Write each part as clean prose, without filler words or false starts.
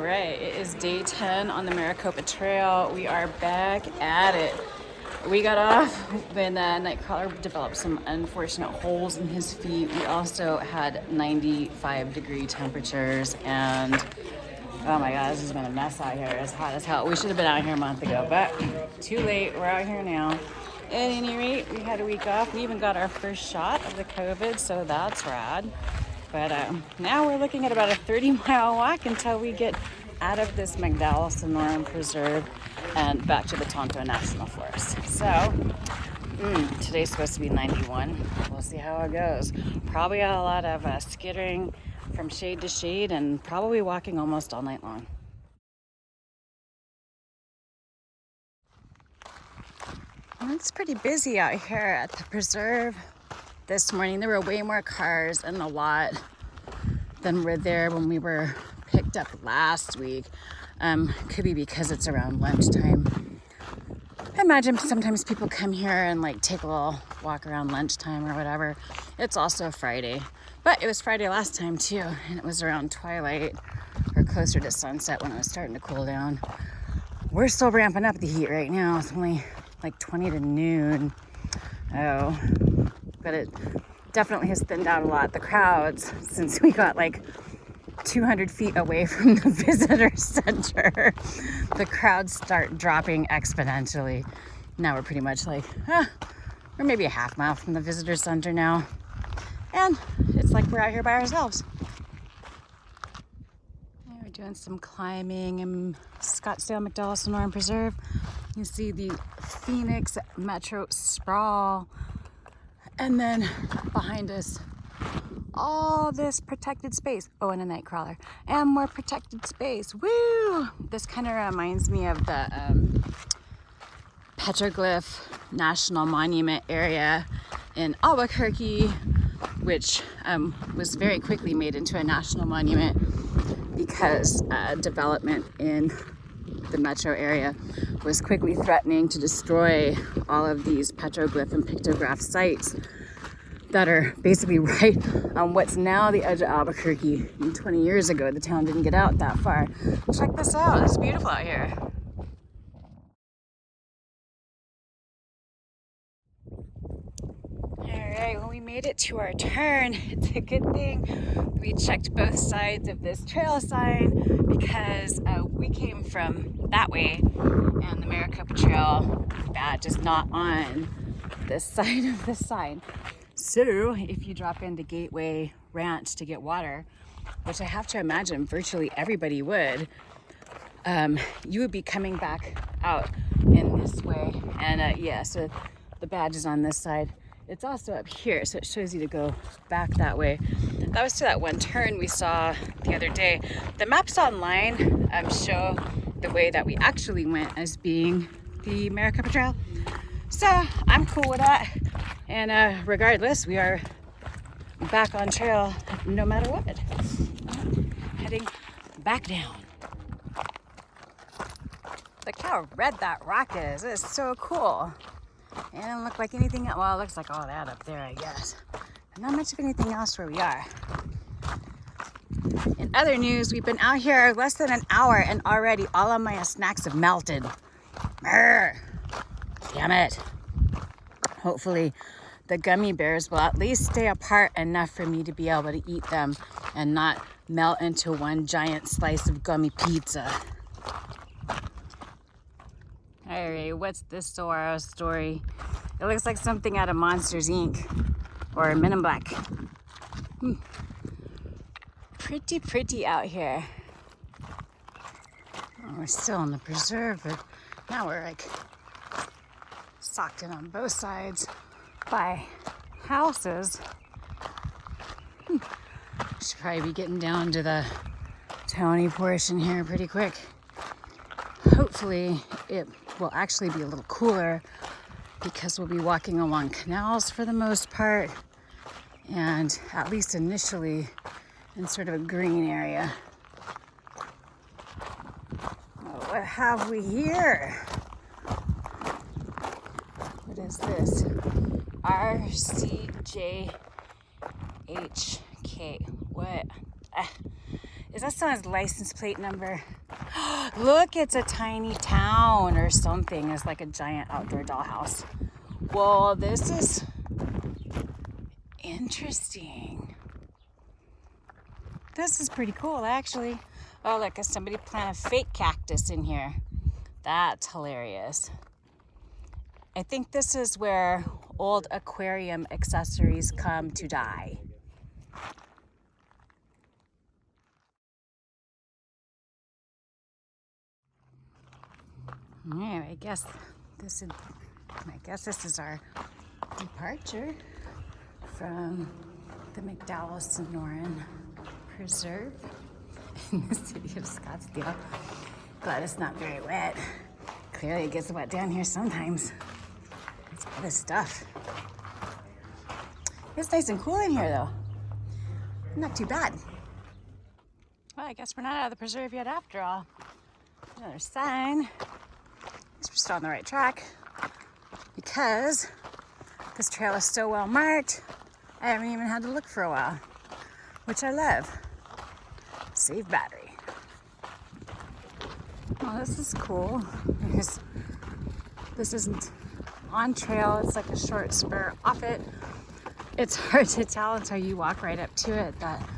All right, it is day 10 on the Maricopa Trail. We are back at it. We got off when Nightcrawler developed some unfortunate holes in his feet. We also had 95-degree temperatures, and oh my God, this has been a mess out here. It's hot as hell. We should have been out here a month ago, but too late. We're out here now. At any rate, we had a week off. We even got our first shot of the COVID, so that's rad. But now we're looking at about a 30-mile walk until we get out of this McDowell Sonoran Preserve and back to the Tonto National Forest. So today's supposed to be 91. We'll see how it goes. Probably a lot of skittering from shade to shade and probably walking almost all night long. Well, it's pretty busy out here at the preserve. This morning there were way more cars in the lot than were there when we were picked up last week. Could be because it's around lunchtime. I imagine sometimes people come here and take a little walk around lunchtime or whatever. It's also Friday, but it was Friday last time too, and it was around twilight or closer to sunset when it was starting to cool down. We're still ramping up the heat right now. It's only 20 to noon. Oh, but it definitely has thinned out a lot. The crowds, since we got 200 feet away from the visitor center, the crowds start dropping exponentially. Now we're pretty much we're maybe a half mile from the visitor center now. And it's like we're out here by ourselves. Yeah, we're doing some climbing in Scottsdale McDowell Sonoran Preserve. You see the Phoenix Metro sprawl. And then behind us, all this protected space. Oh, and a nightcrawler. And more protected space. Woo! This kind of reminds me of the Petroglyph National Monument area in Albuquerque, which was very quickly made into a national monument because development in the metro area was quickly threatening to destroy all of these petroglyph and pictograph sites that are basically right on what's now the edge of Albuquerque. And 20 years ago, the town didn't get out that far. Check this out. It's beautiful out here. All right, well, we made it to our turn. It's a good thing we checked both sides of this trail sign because we came from that way and the Maricopa Trail badge is not on this side of the sign. So if you drop into Gateway Ranch to get water, which I have to imagine virtually everybody would, you would be coming back out in this way. And so the badge is on this side. It's also up here, so it shows you to go back that way. That was to that one turn we saw the other day. The maps online show the way that we actually went as being the Maricopa Trail. So I'm cool with that. And regardless, we are back on trail no matter what. Heading back down. Look how red that rock is. It's so cool. It doesn't look like anything else. Well, it looks like all that up there, I guess. Not much of anything else where we are. In other news, we've been out here less than an hour and already all of my snacks have melted. Brr. Damn it. Hopefully the gummy bears will at least stay apart enough for me to be able to eat them and not melt into one giant slice of gummy pizza. Alright, what's this Saguaro story? It looks like something out of Monsters, Inc. or Men in Black. Pretty out here. Oh, we're still in the preserve, but now we're socked in on both sides by houses. Should probably be getting down to the Tony portion here pretty quick. Hopefully it will actually be a little cooler because we'll be walking along canals for the most part, and at least initially in sort of a green area. Oh, what have we here? What is this? RCJHK. What? Is that someone's license plate number? Look, it's a tiny town or something. It's like a giant outdoor dollhouse. Well, this is interesting. This is pretty cool, actually. Oh, look, somebody planted a fake cactus in here. That's hilarious. I think this is where old aquarium accessories come to die. Yeah, I guess this is our departure from the McDowell Sonoran Preserve in the city of Scottsdale. Glad it's not very wet. Clearly it gets wet down here sometimes. It's all this stuff. It's nice and cool in here though. Not too bad. Well, I guess we're not out of the preserve yet after all. Another sign. We're still on the right track because this trail is so well marked. I haven't even had to look for a while, which I love. Save battery. Oh, this is cool. This isn't on trail, it's like a short spur off it. It's hard to tell until you walk right up to it that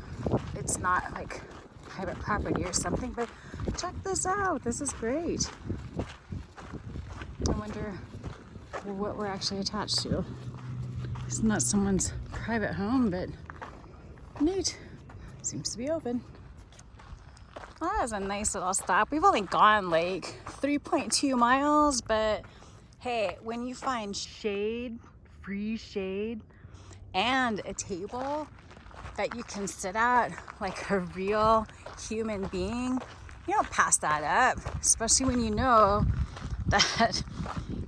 it's not like private property or something, but check this out. This is great. I wonder what we're actually attached to. It's not someone's private home, but neat. Seems to be open. Well, that was a nice little stop. We've only gone like 3.2 miles, but hey, when you find shade, free shade, and a table that you can sit at like a real human being, you don't pass that up, especially when you know that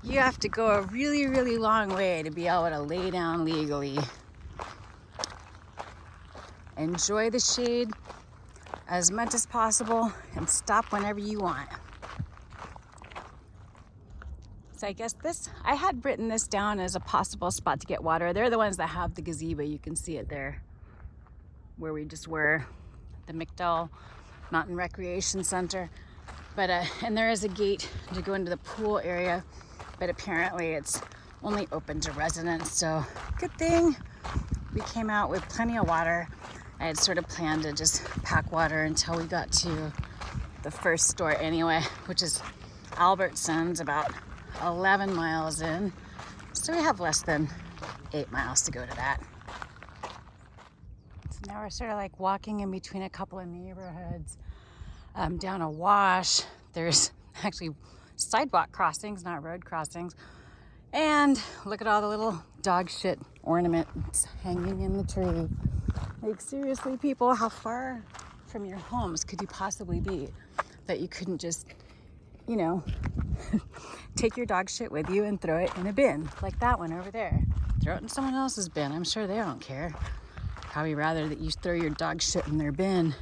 you have to go a really, really long way to be able to lay down legally. Enjoy the shade as much as possible and stop whenever you want. So I guess I had written this down as a possible spot to get water. They're the ones that have the gazebo. You can see it there where we just were, the McDowell Mountain Recreation Center. But and there is a gate to go into the pool area, but apparently it's only open to residents. So good thing we came out with plenty of water. I had sort of planned to just pack water until we got to the first store anyway, which is Albertsons, about 11 miles in. So we have less than 8 miles to go to that. So now we're sort of like walking in between a couple of neighborhoods. Down a wash. There's actually sidewalk crossings, not road crossings. And look at all the little dog shit ornaments hanging in the tree. Like seriously, people, how far from your homes could you possibly be that you couldn't just, you know, take your dog shit with you and throw it in a bin like that one over there. Throw it in someone else's bin. I'm sure they don't care. Probably rather that you throw your dog shit in their bin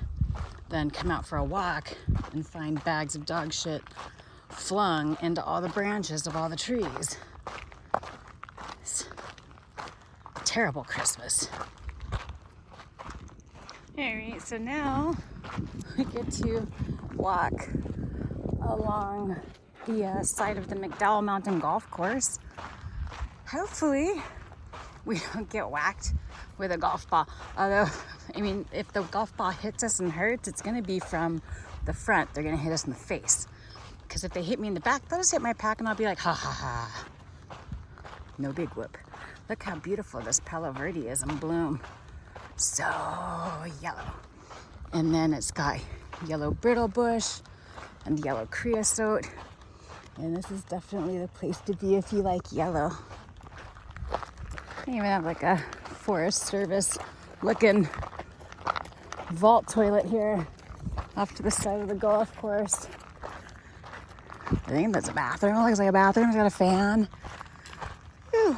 than come out for a walk and find bags of dog shit flung into all the branches of all the trees. It's a terrible Christmas. Alright, so now we get to walk along the side of the McDowell Mountain Golf Course. Hopefully we don't get whacked with a golf ball. Although, I mean, if the golf ball hits us and hurts, it's going to be from the front. They're going to hit us in the face. Because if they hit me in the back, they'll just hit my pack and I'll be like, ha ha ha. No big whoop. Look how beautiful this Palo Verde is in bloom. So yellow. And then it's got yellow brittle bush and yellow creosote. And this is definitely the place to be if you like yellow. They even have like a Forest Service looking vault toilet here off to the side of the golf course. I think that's a bathroom. It looks like a bathroom. It's got a fan. Whew.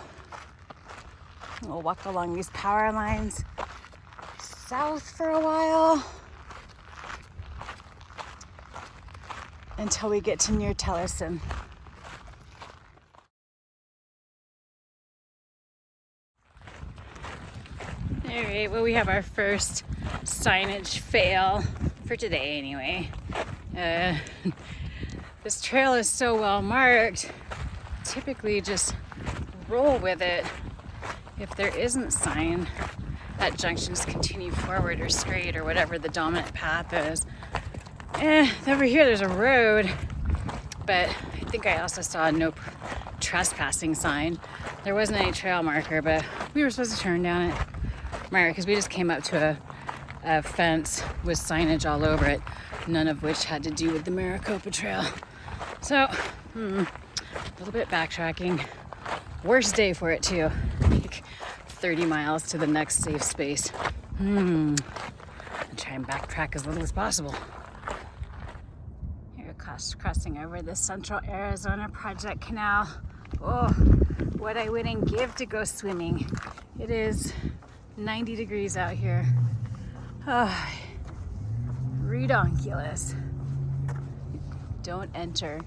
We'll walk along these power lines south for a while until we get to near Tellison. All right, well, we have our first signage fail for today anyway. This trail is so well marked, typically just roll with it. If there isn't sign at junctions, continue forward or straight or whatever the dominant path is. Over here there's a road, but I think I also saw a no trespassing sign. There wasn't any trail marker, but we were supposed to turn down it, because we just came up to a fence with signage all over it, none of which had to do with the Maricopa Trail. So, a little bit backtracking. Worst day for it too. Like 30 miles to the next safe space. I'll try and backtrack as little as possible. Here, crossing over the Central Arizona Project Canal. Oh, what I wouldn't give to go swimming. It is 90 degrees out here. Oh, redonkulous. Don't enter.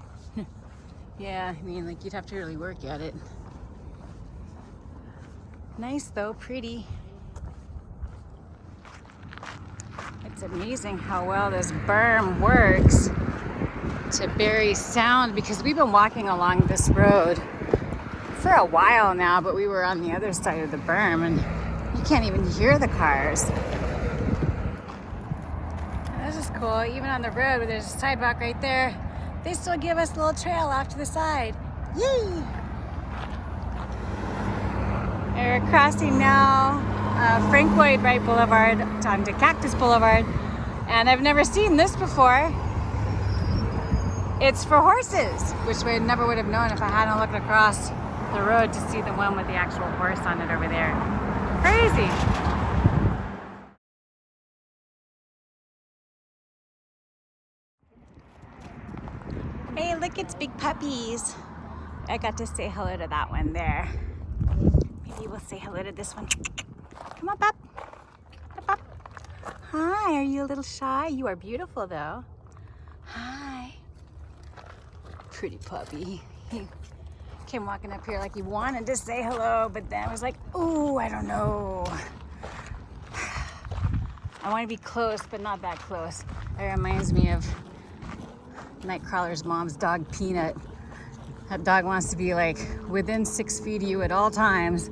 Yeah, I mean, like, you'd have to really work at it. Nice though, pretty. It's amazing how well this berm works to bury sound, because we've been walking along this road for a while now, but we were on the other side of the berm and you can't even hear the cars. This is cool. Even on the road where there's a sidewalk right there, they still give us a little trail off to the side. Yay! We're crossing now Frank Lloyd Wright Boulevard onto Cactus Boulevard, and I've never seen this before. It's for horses, which I never would have known if I hadn't looked across the road to see the one with the actual horse on it over there. Crazy. Hey, look, it's big puppies. I got to say hello to that one there. Maybe we'll say hello to this one. Come on, pup. Come on, pup. Hi, are you a little shy? You are beautiful, though. Hi. Pretty puppy. He came walking up here like he wanted to say hello, but then I was like, ooh, I don't know. I want to be close, but not that close. It reminds me of Nightcrawler's mom's dog, Peanut. That dog wants to be like within 6 feet of you at all times,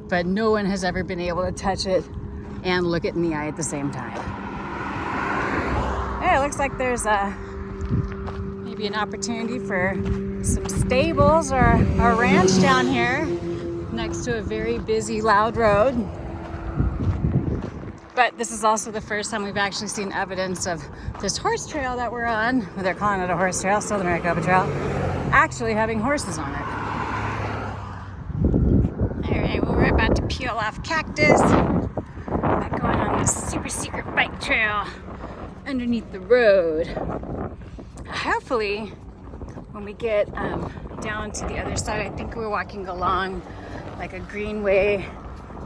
but no one has ever been able to touch it and look it in the eye at the same time. Hey, it looks like there's maybe an opportunity for some stables or a ranch down here next to a very busy, loud road. But this is also the first time we've actually seen evidence of this horse trail that we're on. Well, they're calling it a horse trail, still the Maricopa Trail, actually having horses on it. All right, well, we're about to peel off Cactus. We're going on this super secret bike trail underneath the road. Hopefully, when we get down to the other side, I think we're walking along like a greenway,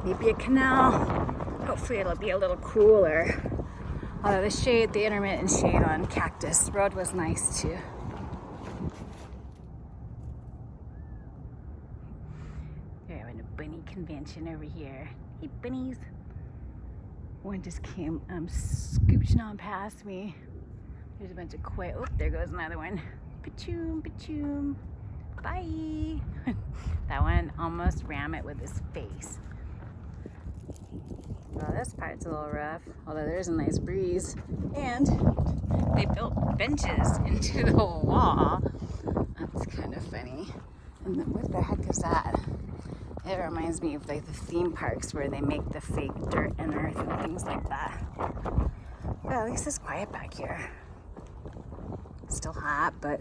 maybe a canal. Hopefully it'll be a little cooler. Although the intermittent shade on Cactus Road was nice too. They're having a bunny convention over here. Hey bunnies. One just came scooching on past me. There's a bunch of quail. Oh, there goes another one. Pachoom, pachoom. Bye. That one almost ran it with his face. Well, this part's a little rough, although there's a nice breeze. And they built benches into the wall. That's kind of funny. And then what the heck is that? It reminds me of like the theme parks where they make the fake dirt and earth and things like that. But at least it's quiet back here. Still hot, but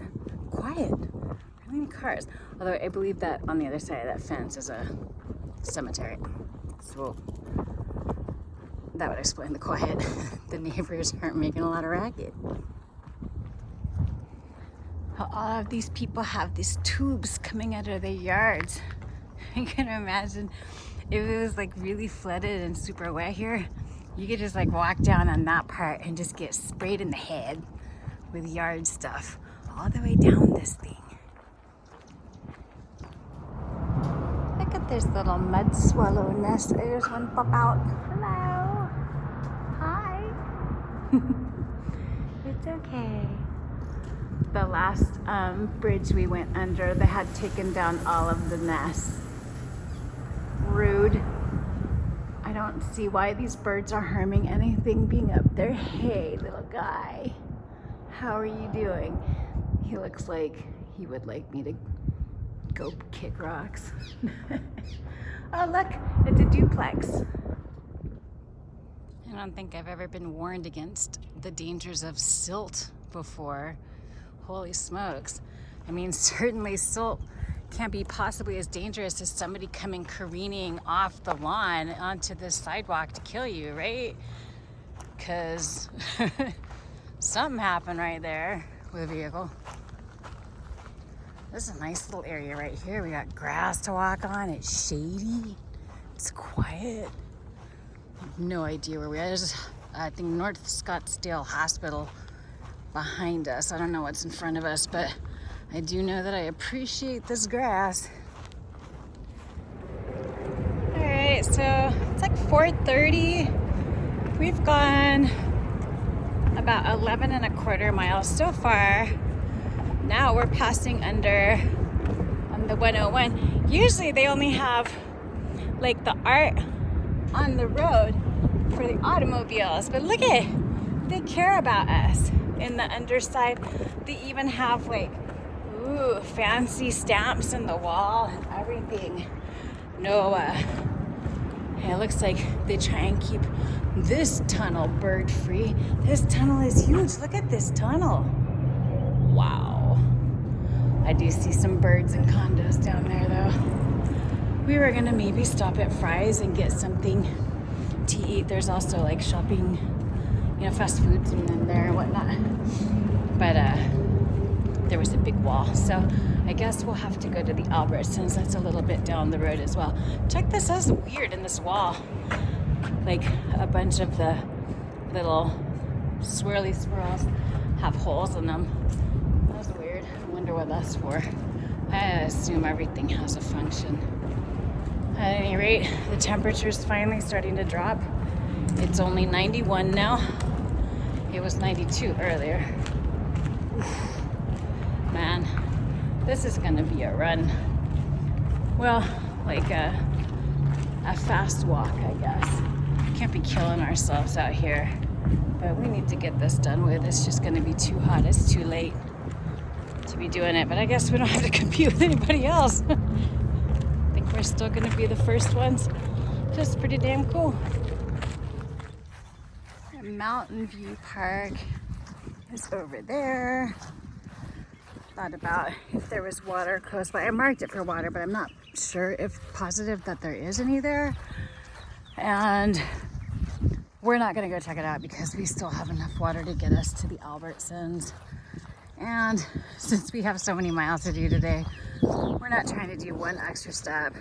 quiet. How many cars? Although I believe that on the other side of that fence is a cemetery. So that would explain the quiet. The neighbors aren't making a lot of racket. All of these people have these tubes coming out of their yards. I can imagine if it was like really flooded and super wet here, you could just like walk down on that part and just get sprayed in the head with yard stuff all the way down this thing. Look at this little mud swallow nest. There's one pop out. Hello. Hi. It's okay. The last bridge we went under, they had taken down all of the nests. Rude. I don't see why these birds are harming anything being up there. Hey, little guy. How are you doing? He looks like he would like me to go kick rocks. Oh, look, it's a duplex. I don't think I've ever been warned against the dangers of silt before. Holy smokes. I mean, certainly silt can't be possibly as dangerous as somebody coming careening off the lawn onto the sidewalk to kill you, right? Because something happened right there with a vehicle. This is a nice little area right here. We got grass to walk on. It's shady. It's quiet. I have no idea where we are. There's, I think, North Scottsdale Hospital behind us. I don't know what's in front of us, but I do know that I appreciate this grass. All right, so it's like 4:30. We've gone about 11.25 miles so far. Now we're passing under on the 101. Usually they only have like the art on the road for the automobiles, but look at it. They care about us. In the underside, they even have like fancy stamps in the wall and everything. No, it looks like they try and keep this tunnel bird free. This tunnel is huge. Look at this tunnel. Wow. I do see some birds and condos down there though. We were gonna maybe stop at Fry's and get something to eat. There's also like shopping, you know, fast foods in there and whatnot. But there was a big wall, so I guess we'll have to go to the Albertsons. That's a little bit down the road as well. Check this, that's weird in this wall. Like a bunch of the little swirly swirls have holes in them. That's weird. I wonder what that's for. I assume everything has a function. At any rate, the temperature's finally starting to drop. It's only 91 now. It was 92 earlier. Man, this is gonna be a run. Well, like a fast walk, I guess. Can't be killing ourselves out here. But we need to get this done with. It's just gonna be too hot. It's too late to be doing it. But I guess we don't have to compete with anybody else. I think we're still gonna be the first ones. Just pretty damn cool. Mountain View Park is over there. Thought about if there was water close by. I marked it for water, but I'm not sure if positive that there is any there. And we're not gonna go check it out because we still have enough water to get us to the Albertsons. And since we have so many miles to do today, we're not trying to do one extra step.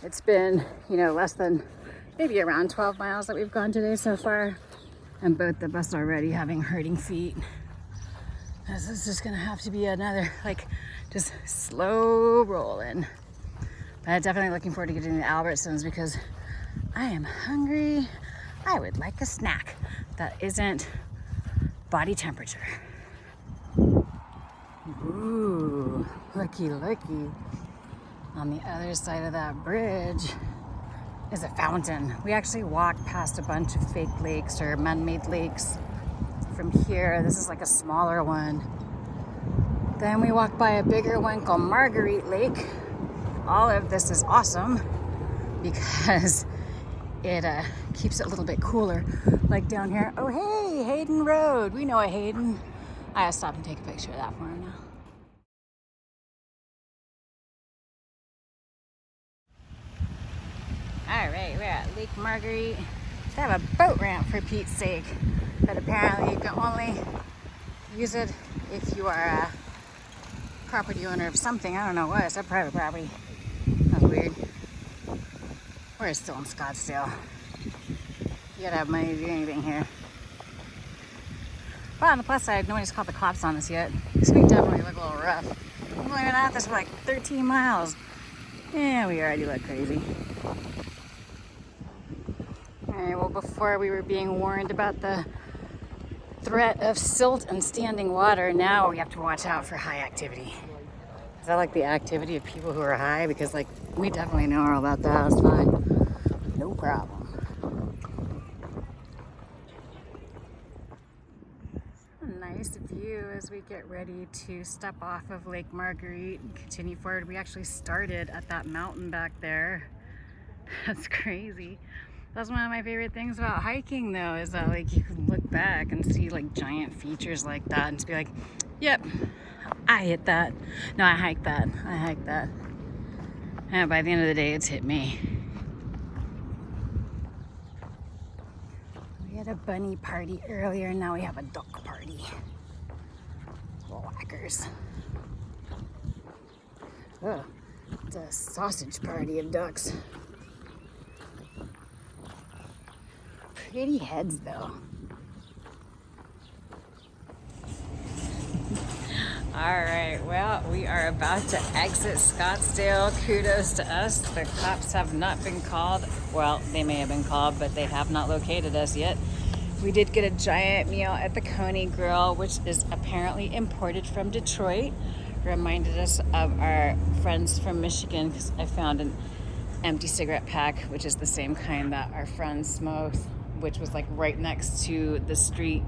It's been, you know, less than maybe around 12 miles that we've gone today so far. And both of us already having hurting feet. This is just gonna have to be another, like, just slow rolling. But I'm definitely looking forward to getting to the Albertsons because I am hungry. I would like a snack that isn't body temperature. Ooh, looky, looky. On the other side of that bridge is a fountain. We actually walked past a bunch of fake lakes or man-made lakes from here. This is like a smaller one. Then we walked by a bigger one called Marguerite Lake. All of this is awesome because it keeps it a little bit cooler. Like down here, oh hey, Hayden Road. We know a Hayden. I gotta stop and take a picture of that for him now. All right, we're at Lake Marguerite. They have a boat ramp for Pete's sake, but apparently you can only use it if you are a property owner of something. I don't know what, it's a private property. That's weird. We're still in Scottsdale. You gotta have money to do anything here. But on the plus side, nobody's called the cops on us yet. So we definitely look a little rough. We've only been at this for like 13 miles. Yeah, we already look crazy. Alright, well, before we were being warned about the threat of silt and standing water, now we have to watch out for high activity. Is that like the activity of people who are high? Because like we definitely know all about that. It's fine. No problem. A nice view as we get ready to step off of Lake Marguerite and continue forward. We actually started at that mountain back there. That's crazy. That's one of my favorite things about hiking though, is that like you can look back and see like giant features like that and just be like, yep, I hit that. No, I hiked that. I hiked that. And by the end of the day, it's hit me. We had a bunny party earlier, now we have a duck party. Little whackers. Oh, it's a sausage party of ducks. Pretty heads though. All right, well, we are about to exit Scottsdale. Kudos to us. The cops have not been called. Well, they may have been called, but they have not located us yet. We did get a giant meal at the Coney Grill, which is apparently imported from Detroit. Reminded us of our friends from Michigan, because I found an empty cigarette pack, which is the same kind that our friends smoked, which was like right next to the street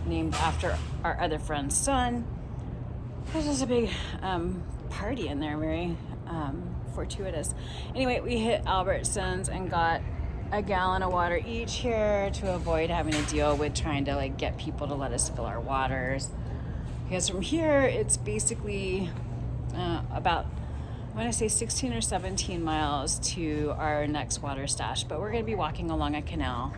named after our other friend's son. There's just a big party in there, very fortuitous. Anyway, we hit Albertsons and got a gallon of water each here to avoid having to deal with trying to like get people to let us fill our waters. Because from here, it's basically about, I want to say 16 or 17 miles to our next water stash, but we're going to be walking along a canal.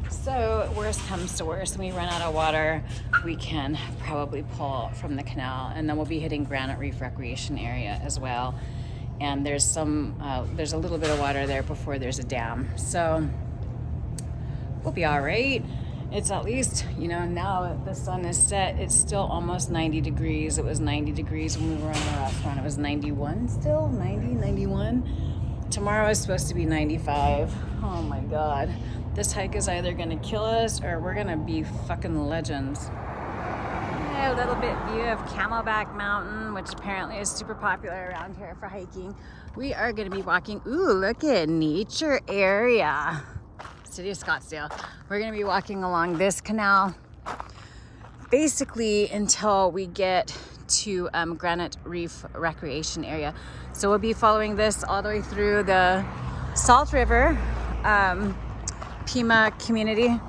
So worst comes to worst, when we run out of water, we can probably pull from the canal, and then we'll be hitting Granite Reef Recreation Area as well. And there's a little bit of water there before there's a dam. So we'll be all right. It's at least, now that the sun is set, it's still almost 90 degrees. It was 90 degrees when we were in the restaurant. It was 91 still, 90, 91. Tomorrow is supposed to be 95. Oh my God. This hike is either gonna kill us or we're gonna be fucking legends. A little bit view of Camelback Mountain, which apparently is super popular around here for hiking. We are gonna be walking, ooh, look at nature area. City of Scottsdale. We're gonna be walking along this canal basically until we get to Granite Reef Recreation Area. So we'll be following this all the way through the Salt River, Pima community,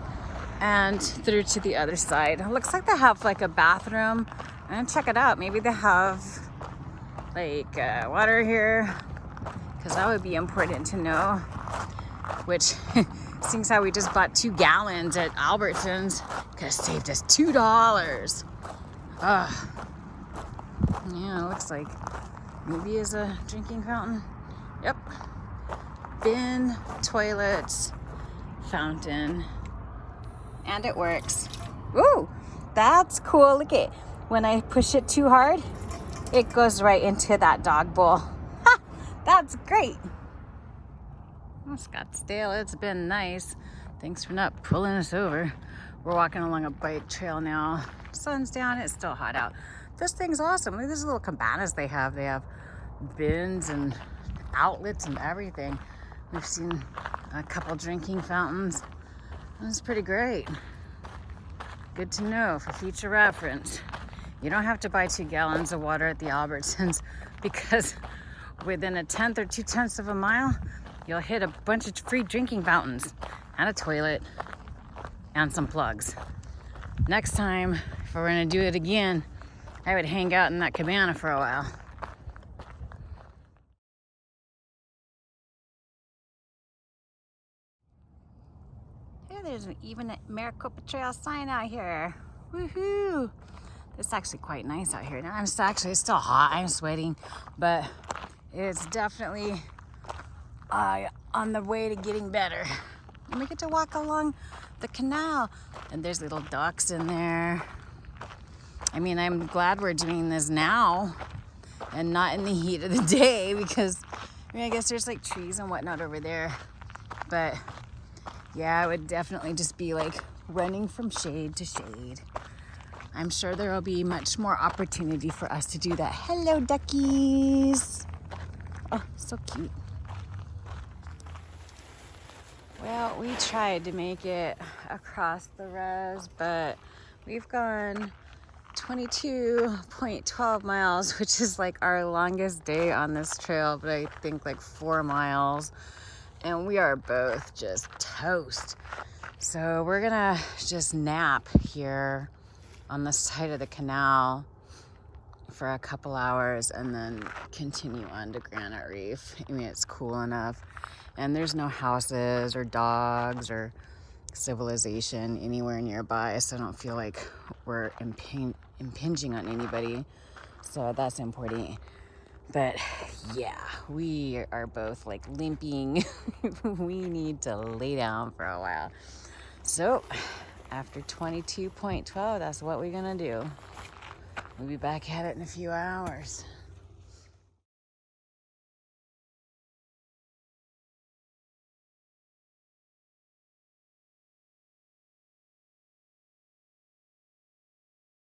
and through to the other side. It looks like they have like a bathroom. I'm gonna check it out. Maybe they have like water here, because that would be important to know. Which, seeing how we just bought 2 gallons at Albertsons, could have saved us $2. Ugh. Yeah, it looks like maybe is a drinking fountain. Yep. Bin, toilets, fountain, and it works. Ooh, that's cool. Look at, when I push it too hard, it goes right into that dog bowl. Ha! That's great. Oh, Scottsdale, it's been nice. Thanks for not pulling us over. We're walking along a bike trail now. Sun's down, it's still hot out. This thing's awesome. Look at these little cabanas they have. They have bins and outlets and everything. We've seen a couple drinking fountains. That's pretty great. Good to know for future reference. You don't have to buy 2 gallons of water at the Albertsons, because within 1/10 or 2/10 of a mile, you'll hit a bunch of free drinking fountains and a toilet and some plugs. Next time, if we're gonna do it again, I would hang out in that cabana for a while. There's even a Maricopa Trail sign out here. Woohoo! It's actually quite nice out here. Now it's still hot. I'm sweating, but it's definitely on the way to getting better. And we get to walk along the canal, and there's little ducks in there. I mean, I'm glad we're doing this now and not in the heat of the day, because I guess there's like trees and whatnot over there, but yeah, it would definitely just be like running from shade to shade. I'm sure there will be much more opportunity for us to do that. Hello, duckies. Oh, so cute. Well, we tried to make it across the res, but we've gone 22.12 miles, which is like our longest day on this trail, but I think like 4 miles. And we are both just toast. So we're gonna just nap here on the side of the canal for a couple hours and then continue on to Granite Reef. I mean, it's cool enough. And there's no houses or dogs or civilization anywhere nearby, so I don't feel like we're impinging on anybody. So that's important. But yeah, we are both like limping. We need to lay down for a while. So after 22.12, that's what we're gonna do. We'll be back at it in a few hours.